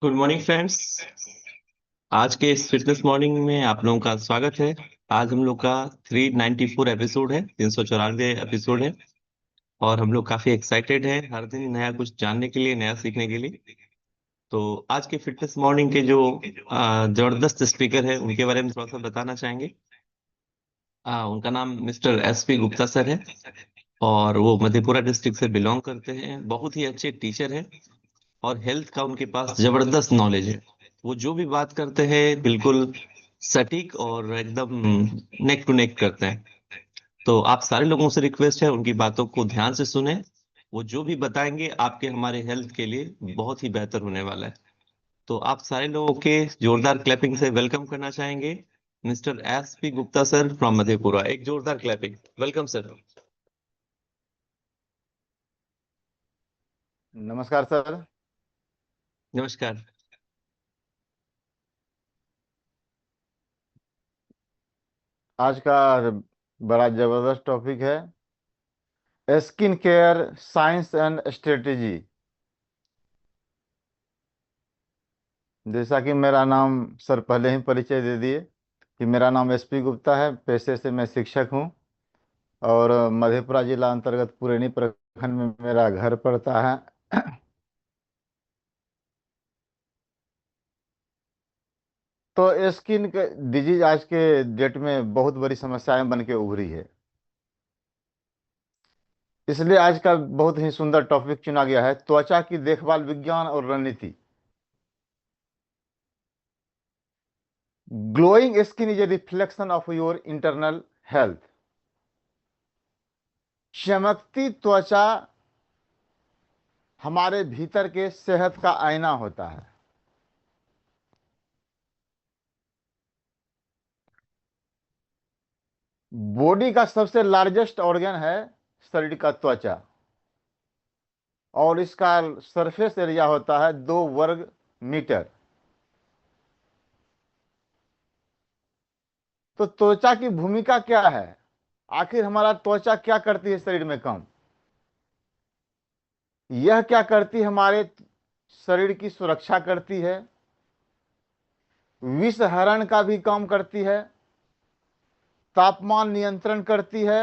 Good morning friends. आज के इस फिटनेस मॉर्निंग में आप लोगों का स्वागत है। आज हम लोग का 394 एपिसोड है, 394 एपिसोड है। और हम लोग काफी एक्साइटेड हैं हर दिन नया कुछ जानने के लिए, नया सीखने के लिए। तो आज के फिटनेस मॉर्निंग के जो जबरदस्त स्पीकर है उनके बारे में थोड़ा सा बताना चाहेंगे। उनका नाम मिस्टर SP गुप्ता सर है। और वो मधेपुरा डिस्ट्रिक्ट से बिलोंग करते हैं, बहुत ही अच्छे टीचर हैं। और हेल्थ का उनके पास जबरदस्त नॉलेज है। वो जो भी बात करते हैं बिल्कुल सटीक और एकदम नेक टू नेक करते हैं। तो आप सारे लोगों से रिक्वेस्ट है उनकी बातों को ध्यान से सुने। वो जो भी बताएंगे आपके हमारे हेल्थ के लिए बहुत ही बेहतर होने वाला है। तो आप सारे लोगों के जोरदार क्लैपिंग से वेलकम करना चाहेंगे mister SP Gupta sir from Madhepura. एक जोरदार क्लैपिंग, वेलकम सर। नमस्कार सर। नमस्कार। आज का बड़ा जबरदस्त टॉपिक है skin care science and strategy. जैसा कि मेरा नाम सर पहले ही परिचय दे दिए कि मेरा नाम SP गुप्ता है, पेशे से मैं शिक्षक हूं और मधेपुरा जिला अंतर्गत पुरैनी प्रखंड में मेरा घर पड़ता है। तो स्किन के डिजीज आज के डेट में बहुत बड़ी समस्याएं बन के उभरी है। इसलिए आज का बहुत ही सुंदर टॉपिक चुना गया है त्वचा की देखभाल विज्ञान और रणनीति। Glowing skin is a reflection of your internal health. चमकती त्वचा हमारे भीतर के सेहत का आईना होता है। बॉडी का सबसे लार्जेस्ट ऑर्गन है शरीर का त्वचा, और इसका सरफेस एरिया होता है 2 वर्ग मीटर। तो त्वचा की भूमिका क्या है? आखिर हमारा त्वचा क्या करती है शरीर में काम? यह क्या करती है? हमारे शरीर की सुरक्षा करती है, विष हरण का भी काम करती है, तापमान नियंत्रण करती है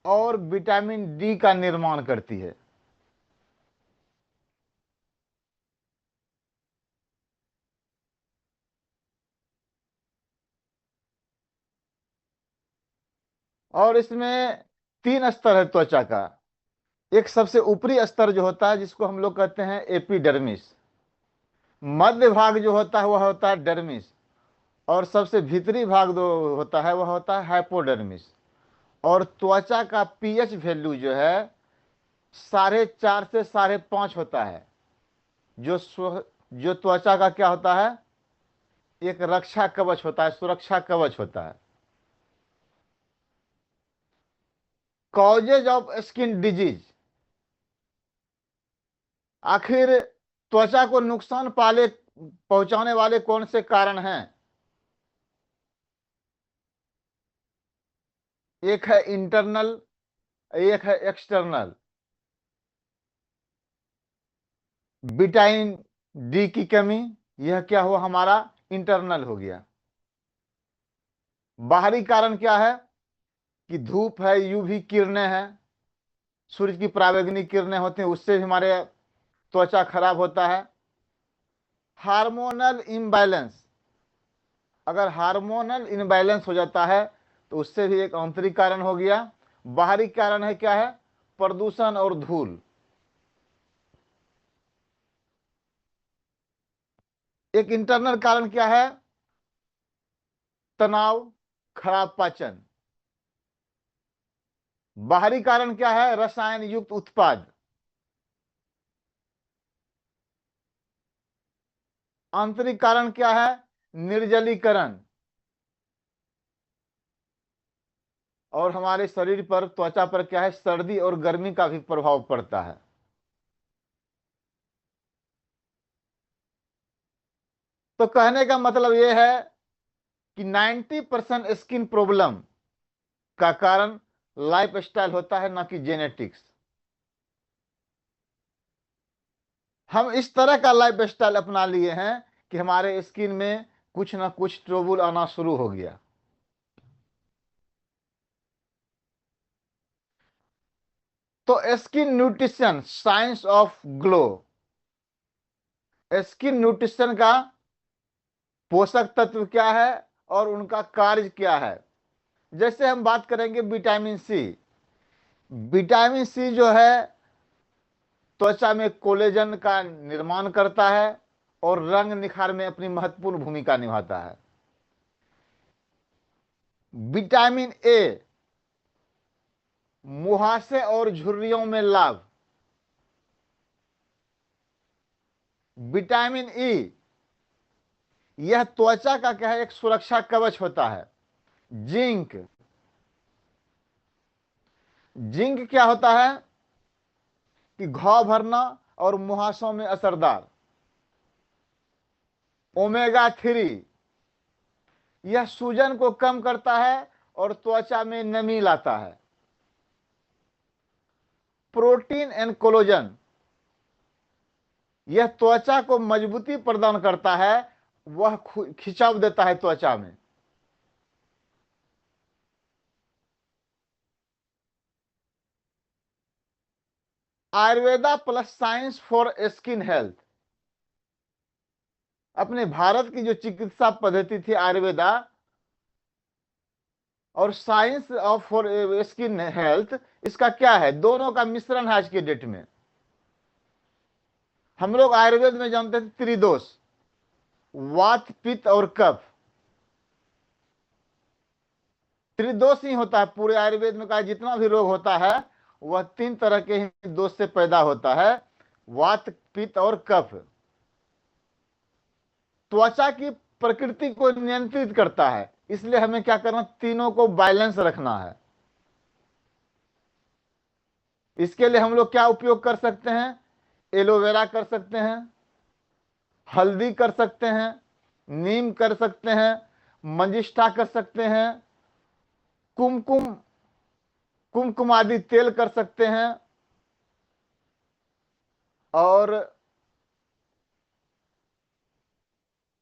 और विटामिन D का निर्माण करती है। और इसमें 3 स्तर है त्वचा का। एक सबसे ऊपरी स्तर जो होता है जिसको हम लोग कहते हैं एपिडर्मिस। मध्य भाग जो होता है वह होता है डर्मिस। और सबसे भीतरी भाग जो होता है वह होता है हाइपोडर्मिस। और त्वचा का pH वैल्यू जो है 4.5 से 5.5 होता है। जो त्वचा का क्या होता है? एक रक्षा कवच होता है, सुरक्षा कवच होता है। Causes of skin disease. आखिर त्वचा को नुकसान पाले पहुंचाने वाले कौन से कारण हैं? एक है इंटरनल, एक है एक्सटर्नल। विटामिन D की कमी, यह क्या हुआ? हमारा इंटरनल हो गया। बाहरी कारण क्या है? कि धूप है, UV किरणें हैं, सूर्य की पराबैंगनी किरणें होती हैं, उससे भी हमारे त्वचा खराब होता है। Hormonal imbalance. अगर हार्मोनल इम्बैलेंस हो जाता है तो उससे भी एक आंतरिक कारण हो गया। बाहरी कारण है क्या है? प्रदूषण और धूल। एक इंटरनल कारण क्या है? तनाव, खराब पाचन। बाहरी कारण क्या है? रसायन युक्त उत्पाद। आंतरिक कारण क्या है? निर्जलीकरण। और हमारे शरीर पर, त्वचा पर क्या है? सर्दी और गर्मी का भी प्रभाव पड़ता है। तो कहने का मतलब यह है कि 90% स्किन प्रॉब्लम का कारण लाइफस्टाइल होता है, ना कि जेनेटिक्स। हम इस तरह का लाइफ स्टाइल अपना लिए हैं कि हमारे स्किन में कुछ ना कुछ ट्रबल आना शुरू हो गया। तो skin nutrition, science of glow. Skin nutrition का पोषक तत्व क्या है और उनका कार्य क्या है। जैसे हम बात करेंगे विटामिन सी। विटामिन सी जो है त्वचा में कोलेजन का निर्माण करता है और रंग निखार में अपनी महत्वपूर्ण भूमिका निभाता है। विटामिन ए मुहासे और झुर्रियों में लाभ। विटामिन ई यह त्वचा का क्या है, एक सुरक्षा कवच होता है। जिंक, जिंक क्या होता है कि घाव भरना और मुहासों में असरदार। ओमेगा 3 यह सूजन को कम करता है और त्वचा में नमी लाता है। प्रोटीन एंड कोलेजन यह त्वचा को मजबूती प्रदान करता है, वह खिंचाव देता है त्वचा में। Ayurveda plus science for skin health. अपने भारत की जो चिकित्सा पद्धति थी आयुर्वेदा और science of for skin health, इसका क्या है, दोनों का मिश्रण है आज के डेट में। हम लोग आयुर्वेद में जानते थे त्रिदोष, वात पित्त और कफ। त्रिदोष ही होता है पूरे आयुर्वेद में का जितना भी रोग होता है वह तीन तरह के ही दोष से पैदा होता है, वात पित्त और कफ। त्वचा की प्रकृति को नियंत्रित करता है, इसलिए हमें क्या करना, तीनों को बैलेंस रखना है। इसके लिए हम लोग क्या उपयोग कर सकते हैं, एलोवेरा कर सकते हैं, हल्दी कर सकते हैं, नीम कर सकते हैं, मंजिष्ठा कर सकते हैं, कुमकुम कुमकुम आदि तेल कर सकते हैं। और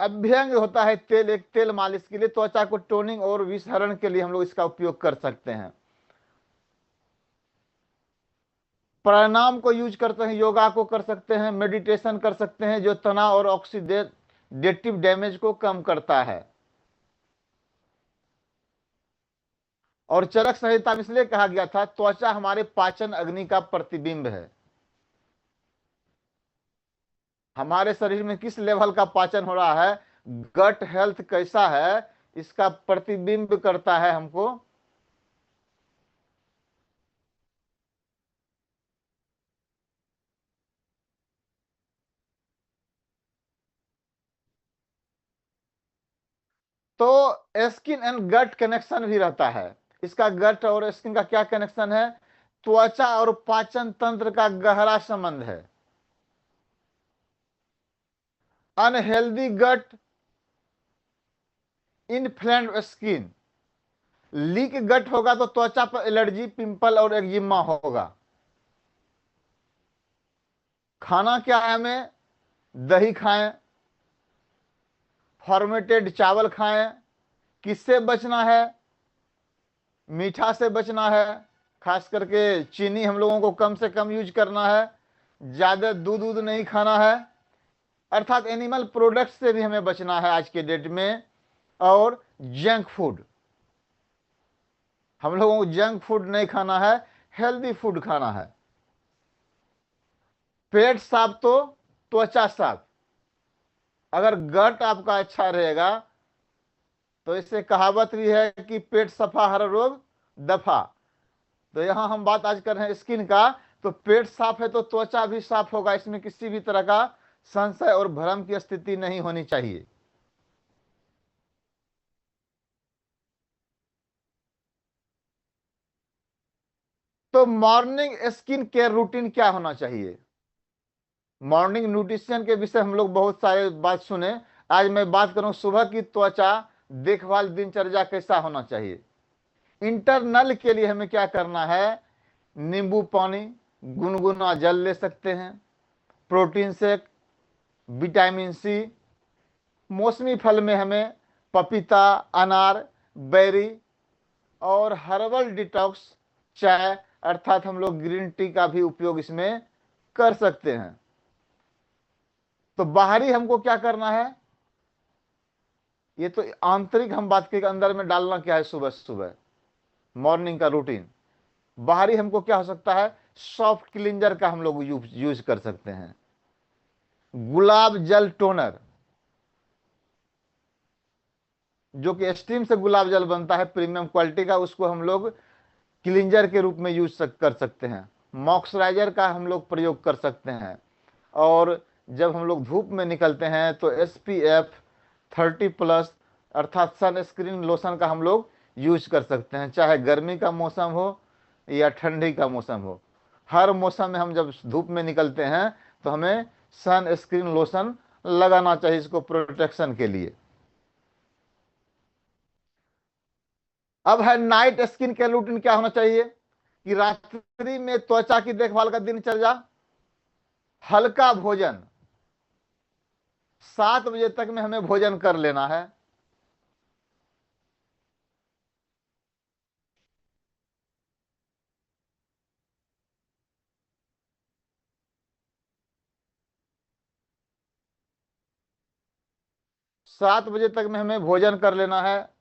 अभ्यंग होता है तेल, एक तेल मालिश के लिए, त्वचा को टोनिंग और विषहरण के लिए हम लोग इसका उपयोग कर सकते हैं। प्राणायाम को यूज करते हैं, योगा को कर सकते हैं, मेडिटेशन कर सकते हैं, जो तनाव और ऑक्सीडेटिव डैमेज को कम करता है। और चरक संहिता में इसलिए कहा गया था त्वचा हमारे पाचन अग्नि का प्रतिबिंब है। हमारे शरीर में किस लेवल का पाचन हो रहा है, गट हेल्थ कैसा है, इसका प्रतिबिंब करता है हमको। तो स्किन एंड गट कनेक्शन भी रहता है। इसका गट और स्किन का क्या कनेक्शन है, त्वचा और पाचन तंत्र का गहरा संबंध है। अनहेल्दी गट, इनफ्लेम्ड स्किन। लीक गट होगा तो त्वचा पर एलर्जी, पिंपल और एक्जिमा होगा। खाना क्या है हमें, दही खाएं, फॉर्मेटेड चावल खाएं। किससे बचना है, मीठा से बचना है, खास करके चीनी हम लोगों को कम से कम यूज करना है, ज्यादा दूध दूध नहीं खाना है, अर्थात एनिमल प्रोडक्ट से भी हमें बचना है आज के डेट में। और जंक फूड, हम लोगों को जंक फूड नहीं खाना है, हेल्दी फूड खाना है। पेट साफ तो त्वचा साफ। अगर गट आपका अच्छा रहेगा तो इससे कहावत भी है कि पेट सफा हर रोग दफा। तो यहां हम बात आज कर रहे हैं स्किन का, तो पेट साफ है तो त्वचा भी साफ होगा, इसमें किसी भी तरह का संशय और भ्रम की स्थिति नहीं होनी चाहिए। तो मॉर्निंग स्किन केयर रूटीन क्या होना चाहिए, मॉर्निंग न्यूट्रिशन के विषय हम लोग बहुत सारे बात सुने। आज मैं बात करूं सुबह की त्वचा देखभाल दिनचर्या कैसा होना चाहिए। इंटरनल के लिए हमें क्या करना है, नींबू पानी, गुनगुना जल ले सकते हैं, प्रोटीन शेक, विटामिन सी। मौसमी फल में हमें पपीता, अनार, बेरी और हर्बल डिटॉक्स चाय अर्थात हम लोग ग्रीन टी का भी उपयोग इसमें कर सकते हैं। तो बाहरी हमको क्या करना है, ये तो आंतरिक हम बात के अंदर में डालना क्या है, सुबह सुबह मॉर्निंग का रूटीन। बाहरी हमको क्या हो सकता है, सॉफ्ट क्लींजर का हम लोग यूज कर सकते हैं। गुलाब जल टोनर, जो कि स्टीम से गुलाब जल बनता है प्रीमियम क्वालिटी का, उसको हम लोग क्लींजर के रूप में यूज कर सकते हैं। मॉइस्चराइजर का हम लोग प्रयोग कर सकते हैं। और जब हम लोग धूप में निकलते हैं तो SPF 30+ अर्थात सन स्क्रीन लोशन का हम लोग यूज कर सकते हैं, चाहे गर्मी का मौसम हो या ठंडी का मौसम हो। हर मौसम में हम जब धूप में निकलते हैं तो हमें सन स्क्रीन लोशन लगाना चाहिए इसको प्रोटेक्शन के लिए। अब है नाइट स्किन केयर रूटीन क्या होना चाहिए, कि रात्रि में त्वचा की देखभाल का दिनचर्या। हल्का भोजन, 7 बजे तक में हमें भोजन कर लेना है। 7 बजे तक में हमें भोजन कर लेना है।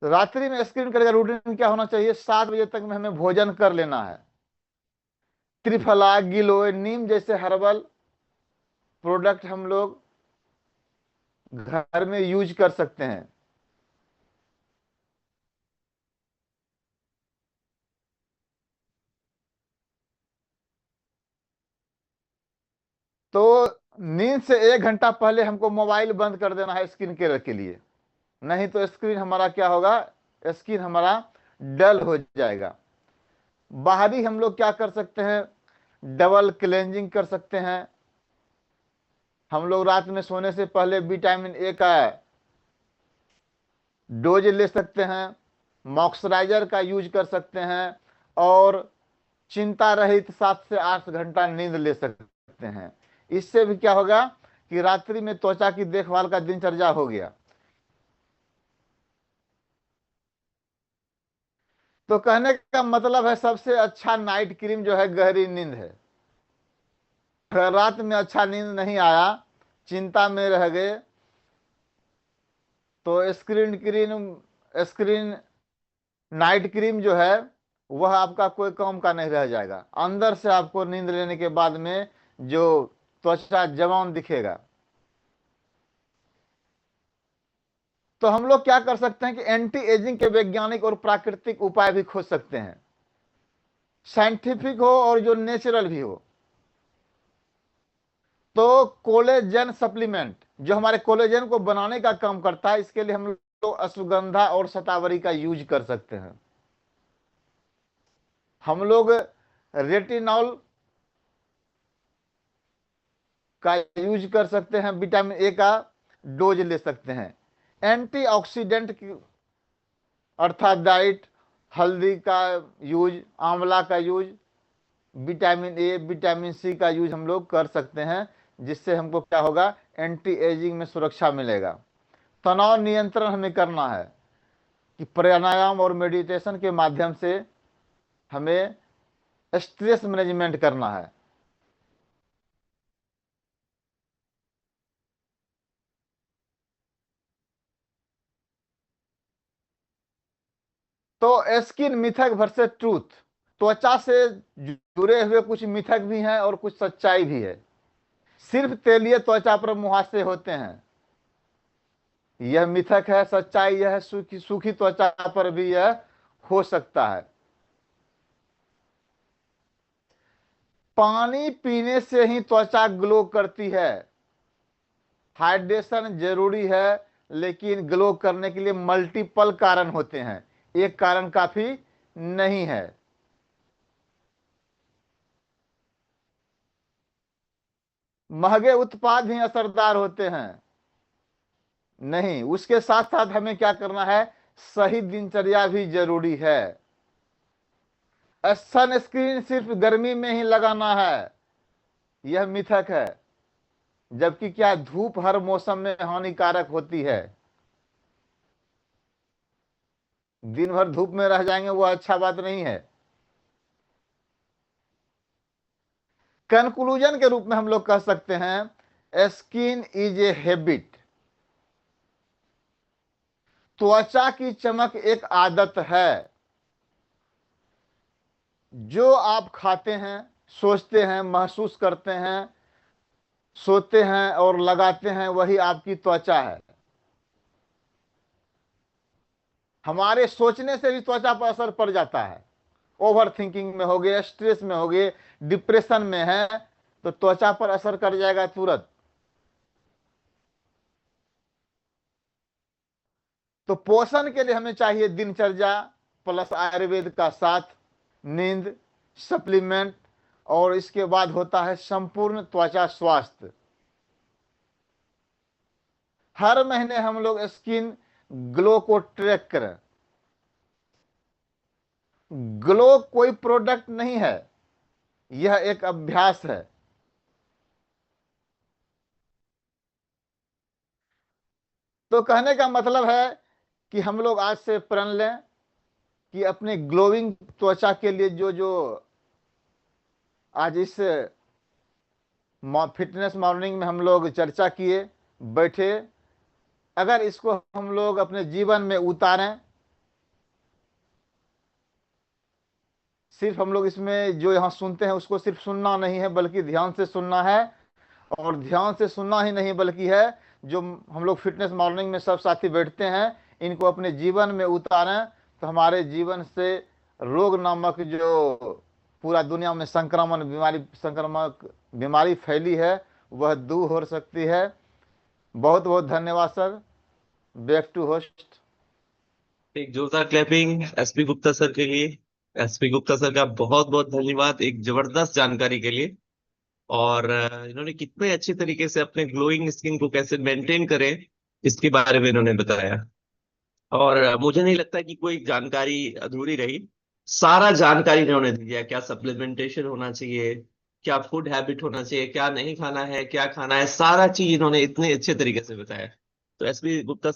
रात्रि में स्क्रीन केयर का रूटीन क्या होना चाहिए, 7 बजे तक में हमें भोजन कर लेना है। त्रिफला, गिलोय, नीम जैसे हर्बल प्रोडक्ट हम लोग घर में यूज कर सकते हैं। तो नींद से 1 घंटा पहले हमको मोबाइल बंद कर देना है स्किन केयर के लिए, नहीं तो स्क्रीन हमारा क्या होगा, स्किन हमारा डल हो जाएगा। बाहरी हम लोग क्या कर सकते हैं, डबल क्लेंजिंग कर सकते हैं। हम लोग रात में सोने से पहले विटामिन ए का डोज ले सकते हैं, मॉइस्चराइजर का यूज कर सकते हैं और चिंता रहित 7 से 8 घंटा नींद ले सकते हैं। इससे भी क्या होगा कि रात्रि में त्वचा की देखभाल का दिनचर्या हो गया। तो कहने का मतलब है सबसे अच्छा नाइट क्रीम जो है गहरी नींद है। अगर रात में अच्छा नींद नहीं आया, चिंता में रह गए, तो स्क्रीन नाइट क्रीम जो है वह आपका कोई काम का नहीं रह जाएगा। अंदर से आपको नींद लेने के बाद में जो त्वचा जवान दिखेगा। तो हम लोग क्या कर सकते हैं कि एंटी एजिंग के वैज्ञानिक और प्राकृतिक उपाय भी खोज सकते हैं, साइंटिफिक हो और जो नेचुरल भी हो। तो कोलेजन सप्लीमेंट जो हमारे कोलेजन को बनाने का काम करता है, इसके लिए हम लोग अश्वगंधा और शतावरी का यूज कर सकते हैं। हम लोग रेटिनॉल का यूज कर सकते हैं, विटामिन ए का डोज ले सकते हैं। एंटीऑक्सीडेंट अर्थात डाइट, हल्दी का यूज, आंवला का use, vitamin A, vitamin C का यूज हम लोग कर सकते हैं, जिससे हमको क्या होगा, एंटी एजिंग में सुरक्षा मिलेगा। तनाव नियंत्रण हमें करना है कि प्राणायाम और मेडिटेशन के माध्यम से हमें स्ट्रेस मैनेजमेंट करना है। तो स्किन मिथक वर्सेस ट्रूथ, त्वचा से जुड़े हुए कुछ मिथक भी हैं और कुछ सच्चाई भी है। सिर्फ तेलीय त्वचा पर मुहासे होते हैं, यह मिथक है। सच्चाई यह है सूखी सूखी त्वचा पर भी यह हो सकता है। पानी पीने से ही त्वचा ग्लो करती है। हाइड्रेशन जरूरी है, लेकिन ग्लो करने के लिए मल्टीपल कारण होते हैं, एक कारण काफी नहीं है। महंगे उत्पाद ही असरदार होते हैं, नहीं। उसके साथ साथ हमें क्या करना है, सही दिनचर्या भी जरूरी है। सन स्क्रीन सिर्फ गर्मी में ही लगाना है, यह मिथक है। जबकि क्या धूप हर मौसम में हानिकारक होती है? दिन भर धूप में रह जाएंगे वो अच्छा बात नहीं है। कंक्लूजन के रूप में हम लोग कह सकते हैं स्किन इज ए हैबिट। त्वचा की चमक एक आदत है। जो आप खाते हैं, सोचते हैं, महसूस करते हैं, सोते हैं और लगाते हैं, वही आपकी त्वचा है। हमारे सोचने से भी त्वचा पर असर पड़ जाता है। ओवर थिंकिंग में हो गए, स्ट्रेस में हो गए, डिप्रेशन में है, तो त्वचा पर असर कर जाएगा तुरंत। तो पोषण के लिए हमें चाहिए दिनचर्या प्लस आयुर्वेद का साथ, नींद, सप्लीमेंट, और इसके बाद होता है संपूर्ण त्वचा स्वास्थ्य। हर महीने हम लोग स्किन ग्लो को ट्रैक करें। ग्लो कोई प्रोडक्ट नहीं है, यह एक अभ्यास है। तो कहने का मतलब है कि हम लोग आज से प्रण लें कि अपने ग्लोइंग त्वचा के लिए जो जो आज इस फिटनेस मॉर्निंग में हम लोग चर्चा किए, बैठे, अगर इसको हम लोग अपने जीवन में उतारें, सिर्फ हम लोग इसमें जो यहाँ सुनते हैं उसको सिर्फ सुनना नहीं है, बल्कि ध्यान से सुनना है। और ध्यान से सुनना ही नहीं बल्कि है जो हम लोग फिटनेस मॉर्निंग में सब साथी बैठते हैं, इनको अपने जीवन में उतारें, तो हमारे जीवन से रोग नामक जो पूरा दुनिया में संक्रामक बीमारी फैली है वह दूर हो सकती है। बहुत बहुत धन्यवाद सर। Back to host. एक जोरदार क्लैपिंग एसपी गुप्ता सर के लिए। एसपी गुप्ता सर का बहुत बहुत धन्यवाद एक जबरदस्त जानकारी के लिए। और इन्होंने कितने अच्छे तरीके से अपने ग्लोइंग स्किन को कैसे मेंटेन करें इसके बारे में इन्होंने बताया। और मुझे नहीं लगता कि कोई जानकारी अधूरी रही। सारा जानकारी इन्होंने दे दिया, क्या सप्लीमेंटेशन होना चाहिए, क्या फूड हैबिट होना चाहिए, क्या नहीं खाना है, क्या खाना है, सारा चीज इन्होंने इतने अच्छे तरीके से बताया। तो एसपी गुप्ता